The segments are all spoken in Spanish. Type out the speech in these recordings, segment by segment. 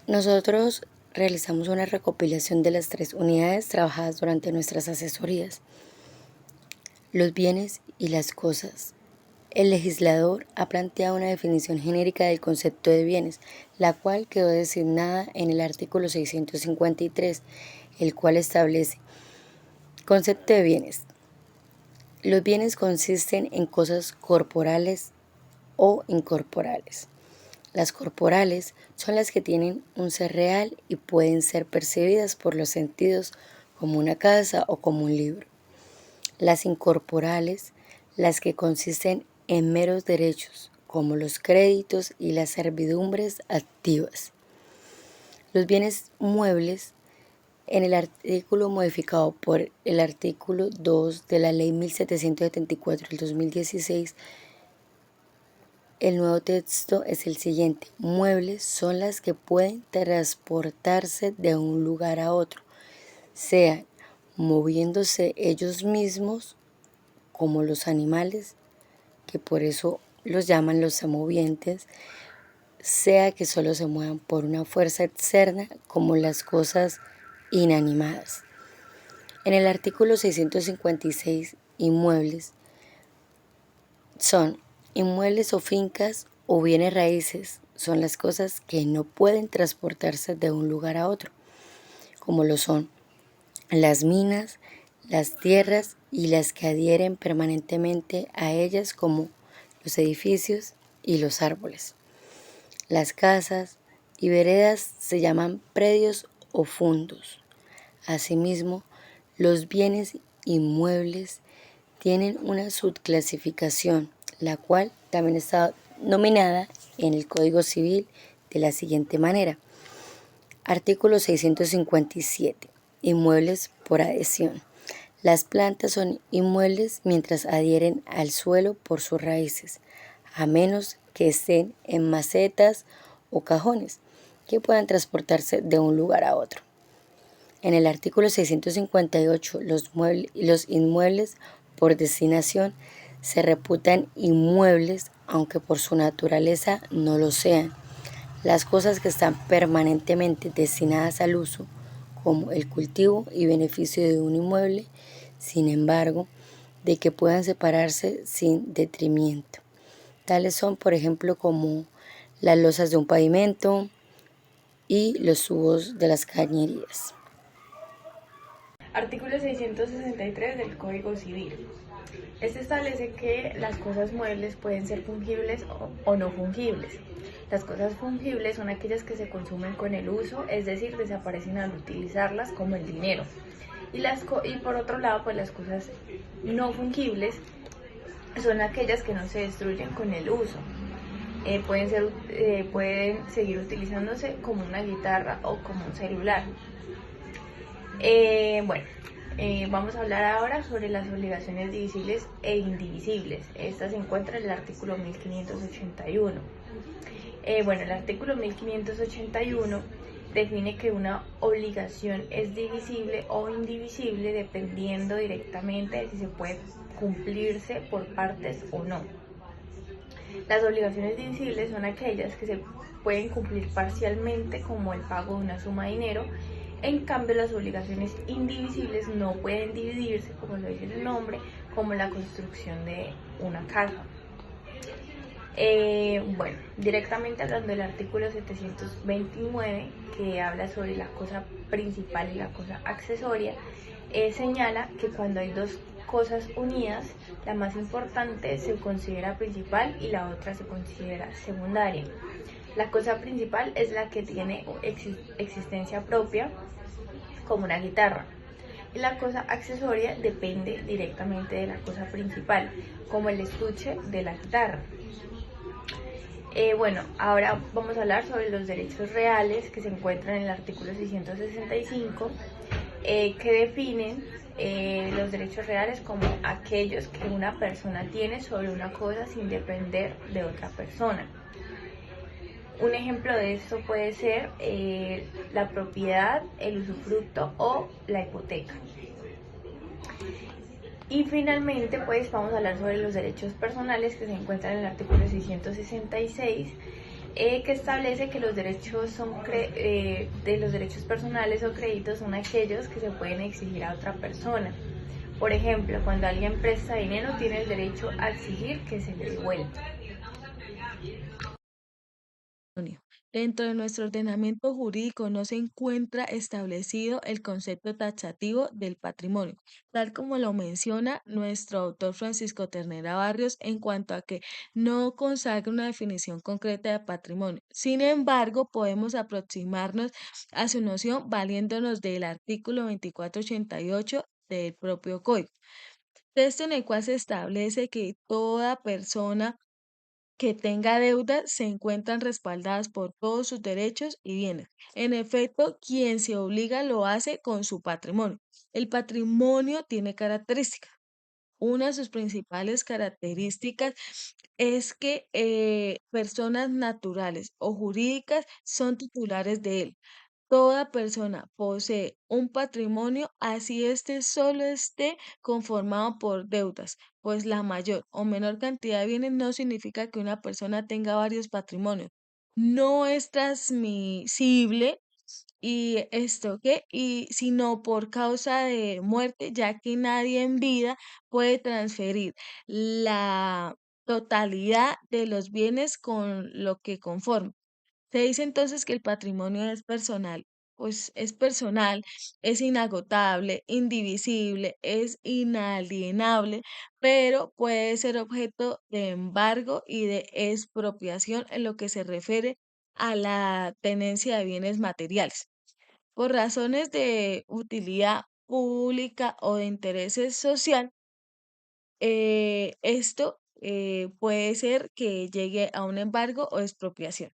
Nosotros realizamos una recopilación de las 3 unidades trabajadas durante nuestras asesorías: los bienes y las cosas. El legislador ha planteado una definición genérica del concepto de bienes, la cual quedó designada en el artículo 653, el cual establece: concepto de bienes. Los bienes consisten en cosas corporales o incorporales. Las corporales son las que tienen un ser real y pueden ser percibidas por los sentidos, como una casa o como un libro. Las incorporales, las que consisten en meros derechos, como los créditos y las servidumbres activas. Los bienes muebles, en el artículo modificado por el artículo 2 de la Ley 1774 del 2016, el nuevo texto es el siguiente: muebles son las que pueden transportarse de un lugar a otro, sean moviéndose ellos mismos, como los animales, que por eso los llaman los semovientes, sea que solo se muevan por una fuerza externa, como las cosas inanimadas. En el artículo 656, inmuebles son inmuebles o fincas o bienes raíces, son las cosas que no pueden transportarse de un lugar a otro, como lo son las minas, las tierras y las que adhieren permanentemente a ellas, como los edificios y los árboles. Las casas y veredas se llaman predios o fundos. Asimismo, los bienes inmuebles tienen una subclasificación, la cual también está nominada en el Código Civil de la siguiente manera: artículo 657. Inmuebles por adhesión. Las plantas son inmuebles mientras adhieren al suelo por sus raíces, a menos que estén en macetas o cajones, que puedan transportarse de un lugar a otro. En el artículo 658, los inmuebles por destinación se reputan inmuebles, aunque por su naturaleza no lo sean. Las cosas que están permanentemente destinadas al uso, como el cultivo y beneficio de un inmueble, sin embargo, de que puedan separarse sin detrimento. Tales son, por ejemplo, como las losas de un pavimento y los tubos de las cañerías. Artículo 663 del Código Civil. Este establece que las cosas muebles pueden ser fungibles o no fungibles. Las cosas fungibles son aquellas que se consumen con el uso, es decir, desaparecen al utilizarlas, como el dinero. Y por otro lado, pues las cosas no fungibles son aquellas que no se destruyen con el uso. Pueden seguir utilizándose como una guitarra o como un celular. Vamos a hablar ahora sobre las obligaciones divisibles e indivisibles. Esta se encuentra en el artículo 1581. El artículo 1581 define que una obligación es divisible o indivisible dependiendo directamente de si se puede cumplirse por partes o no. Las obligaciones divisibles son aquellas que se pueden cumplir parcialmente, como el pago de una suma de dinero. En cambio, las obligaciones indivisibles no pueden dividirse, como lo dice el nombre, como la construcción de una casa. Directamente hablando del artículo 729, que habla sobre la cosa principal y la cosa accesoria, señala que cuando hay dos cosas unidas, la más importante se considera principal y la otra se considera secundaria. La cosa principal es la que tiene existencia propia, como una guitarra. Y la cosa accesoria depende directamente de la cosa principal, como el estuche de la guitarra. Ahora vamos a hablar sobre los derechos reales, que se encuentran en el artículo 665, que definen los derechos reales como aquellos que una persona tiene sobre una cosa sin depender de otra persona. Un ejemplo de esto puede ser la propiedad, el usufructo o la hipoteca. Y finalmente, pues vamos a hablar sobre los derechos personales, que se encuentran en el artículo 666, que establece que los derechos de los derechos personales o créditos son aquellos que se pueden exigir a otra persona. Por ejemplo, cuando alguien presta dinero, tiene el derecho a exigir que se le devuelva. Dentro de nuestro ordenamiento jurídico no se encuentra establecido el concepto taxativo del patrimonio, tal como lo menciona nuestro autor Francisco Ternera Barrios en cuanto a que no consagra una definición concreta de patrimonio. Sin embargo, podemos aproximarnos a su noción valiéndonos del artículo 2488 del propio código, texto en el cual se establece que toda persona que tenga deudas se encuentran respaldadas por todos sus derechos y bienes. En efecto, quien se obliga lo hace con su patrimonio. El patrimonio tiene características. Una de sus principales características es que personas naturales o jurídicas son titulares de él. Toda persona posee un patrimonio, así este solo esté conformado por deudas, pues la mayor o menor cantidad de bienes no significa que una persona tenga varios patrimonios. No es transmisible y esto qué, y sino por causa de muerte, ya que nadie en vida puede transferir la totalidad de los bienes con lo que conforman. Se dice entonces que el patrimonio es personal, pues es personal, es inagotable, indivisible, es inalienable, pero puede ser objeto de embargo y de expropiación en lo que se refiere a la tenencia de bienes materiales. Por razones de utilidad pública o de interés social, esto puede ser que llegue a un embargo o expropiación.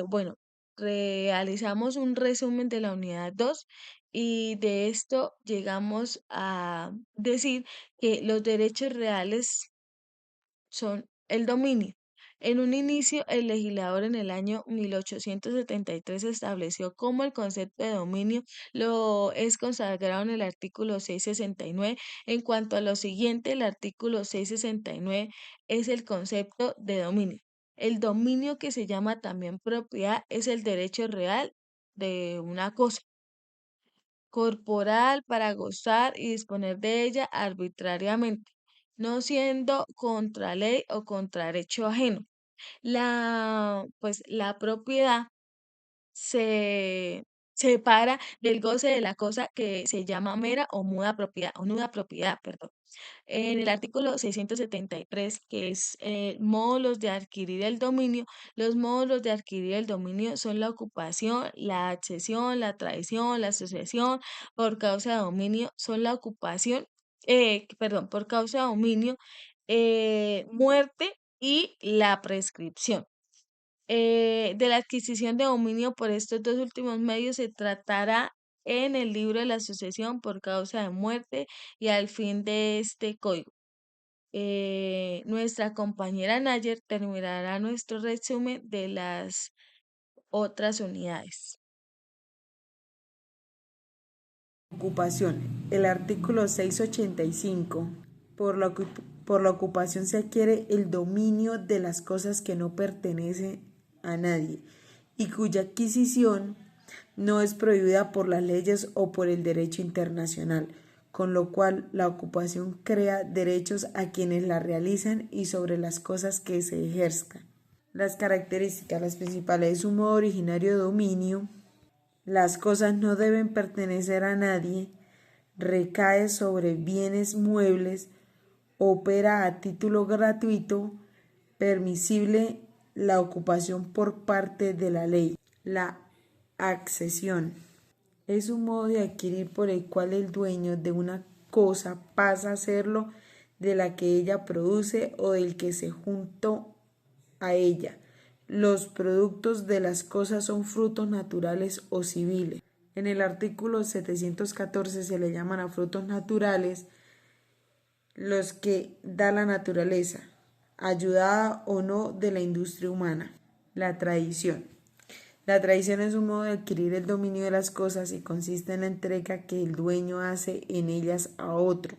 Bueno, realizamos un resumen de la unidad 2 y de esto llegamos a decir que los derechos reales son el dominio. En un inicio, el legislador en el año 1873 estableció cómo el concepto de dominio lo es consagrado en el artículo 669. En cuanto a lo siguiente, el artículo 669 es el concepto de dominio. El dominio, que se llama también propiedad, es el derecho real de una cosa corporal para gozar y disponer de ella arbitrariamente, no siendo contra ley o contra derecho ajeno. La propiedad se separa del goce de la cosa, que se llama mera o muda propiedad, o nuda propiedad, perdón. En el artículo 673, que es módulos de adquirir el dominio, los módulos de adquirir el dominio son la ocupación, la accesión, la tradición, la asociación por causa de dominio, son la ocupación, perdón, por causa de dominio, muerte y la prescripción. De la adquisición de dominio por estos dos últimos medios se tratará en el libro de la sucesión por causa de muerte y al fin de este código. Nuestra compañera Nayer terminará nuestro resumen de las otras unidades. Ocupación. El artículo 685. Por la ocupación se adquiere el dominio de las cosas que no pertenecen a nadie y cuya adquisición no es prohibida por las leyes o por el derecho internacional, con lo cual la ocupación crea derechos a quienes la realizan y sobre las cosas que se ejerzan. Las características, las principales, es un modo originario de dominio. Las cosas no deben pertenecer a nadie, recae sobre bienes muebles, opera a título gratuito, permisible la ocupación por parte de la ley. La accesión es un modo de adquirir por el cual el dueño de una cosa pasa a serlo de la que ella produce o del que se juntó a ella. Los productos de las cosas son frutos naturales o civiles. En el artículo 714 se le llaman a frutos naturales los que da la naturaleza, ayudada o no de la industria humana. La tradición. La tradición es un modo de adquirir el dominio de las cosas y consiste en la entrega que el dueño hace en ellas a otro,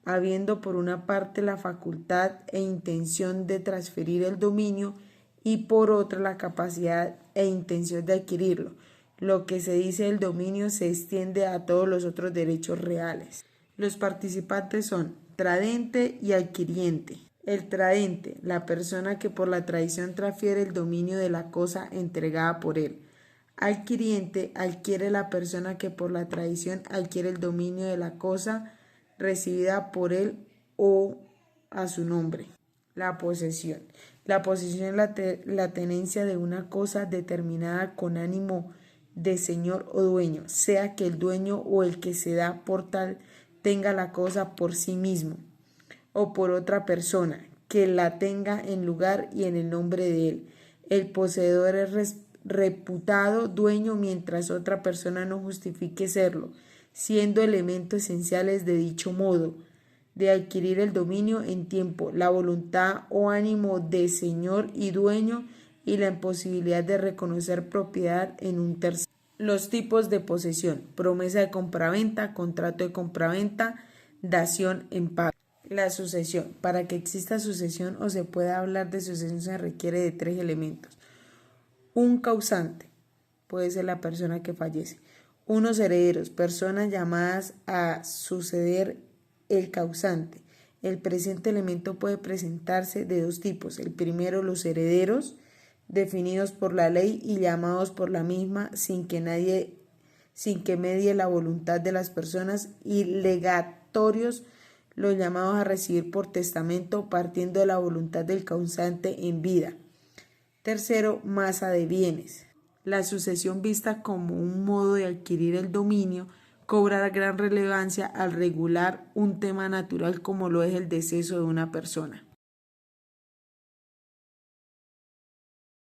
habiendo por una parte la facultad e intención de transferir el dominio y por otra la capacidad e intención de adquirirlo. Lo que se dice del dominio se extiende a todos los otros derechos reales. Los participantes son tradente y adquiriente. El tradente, la persona que por la tradición transfiere el dominio de la cosa entregada por él. Adquiriente, adquiere la persona que por la tradición adquiere el dominio de la cosa recibida por él o a su nombre. La posesión. La posesión es la tenencia de una cosa determinada con ánimo de señor o dueño, sea que el dueño o el que se da por tal tenga la cosa por sí mismo o por otra persona que la tenga en lugar y en el nombre de él. El poseedor es reputado dueño mientras otra persona no justifique serlo, siendo elementos esenciales de dicho modo de adquirir el dominio en tiempo, la voluntad o ánimo de señor y dueño y la imposibilidad de reconocer propiedad en un tercero. Los tipos de posesión: promesa de compraventa, contrato de compraventa, dación en pago. La sucesión. Para que exista sucesión o se pueda hablar de sucesión se requiere de 3 elementos. Un causante, puede ser la persona que fallece. Unos herederos, personas llamadas a suceder el causante. El presente elemento puede presentarse de 2 tipos. El primero, los herederos, definidos por la ley y llamados por la misma sin que medie la voluntad de las personas, y legatorios, los llamados a recibir por testamento partiendo de la voluntad del causante en vida. Tercero, masa de bienes. La sucesión, vista como un modo de adquirir el dominio, cobra gran relevancia al regular un tema natural como lo es el deceso de una persona.